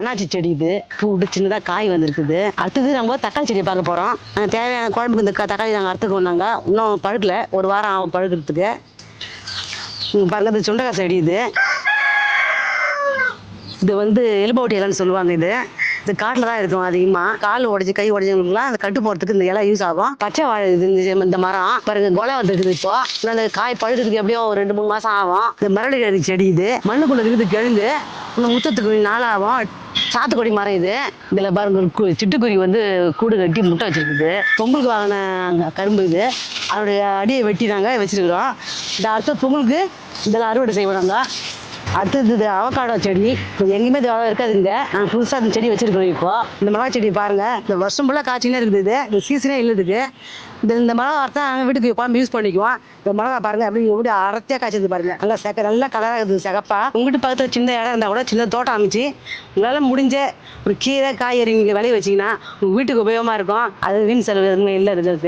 அன்னாச்சி செடி இது பூ விட்டு சின்னதாக காய் வந்திருக்குது. அடுத்தது நம்ம தக்காளி செடியை பார்க்க போகிறோம். தேவையான குழம்புக்கு இந்த தக்காளி நாங்கள் அறுத்துக்கு வந்தாங்க. இன்னும் பழுக்கல, ஒரு வாரம் ஆகும் பழுக்கிறதுக்கு. பாருங்க, இது சுண்டக்காய் செடி. இது வந்து எலும்பு இலைன்னு சொல்லுவாங்க. இது காட்டில் தான் இருக்கும் அதிகமாக. கால் உடஞ்சி கை உடஞ்சவங்களுக்குலாம் அந்த கட்டு போகிறதுக்கு இந்த இலை யூஸ் ஆகும். பச்சை வாழை இது இந்த மரம் பாருங்க, கொலை வந்துருக்குது. இப்போ இந்த காய் பழுக்கிறதுக்கு எப்படியும் ஒரு 2-3 மாதம் ஆகும். இந்த மரளி செடி இது மண்ணுக்குள்ள இருக்குது. கிழங்கு இன்னும் முத்தத்துக்கு நாள் ஆகும். சாத்துக்குடி மரம் இது. இதில் பாருங்க, சிட்டுக்குருவி வந்து கூடு கட்டி முட்டை வச்சிருக்குது. பொங்கலுக்கு வாங்கின கரும்பு இது. அதனுடைய அடியை வெட்டி நாங்கள் வச்சிருக்கிறோம். இந்த அடுத்த பொங்கலுக்கு இதெல்லாம் அறுவடை செய்வாங்க. அடுத்தது இது அவக்காடோ செடி. எங்கேயுமே இது இருக்காதுங்க. நாங்கள் புதுசாக இந்த செடி வச்சிருக்கிறோம். இப்போ இந்த மிளகா செடி பாருங்க, இந்த வருஷம் ஃபுல்லாக காய்ச்சினே இருக்குது. இந்த சீசனே இல்லதுக்கு. இந்த மிளகா அரைத்தா நாங்கள் வீட்டுக்கு குழம்பு யூஸ் பண்ணிக்குவோம். இந்த மிளகா பாருங்க, எப்படி அரைத்தியா காய்ச்சது பாருங்க. நல்லா நல்லா கலராக இருக்குது, சிகப்பா. உங்ககிட்ட பக்கத்தில் சின்ன இடம் இருந்தால் கூட சின்ன தோட்டம் அமைச்சு உங்களால் முடிஞ்ச ஒரு கீரை காய்கறி நீங்கள் விளைய வச்சிங்கன்னா உங்கள் வீட்டுக்கு உபயோகமாக இருக்கும். அது வீண் செலவு எதுவுமே இல்லை. இருக்கிறது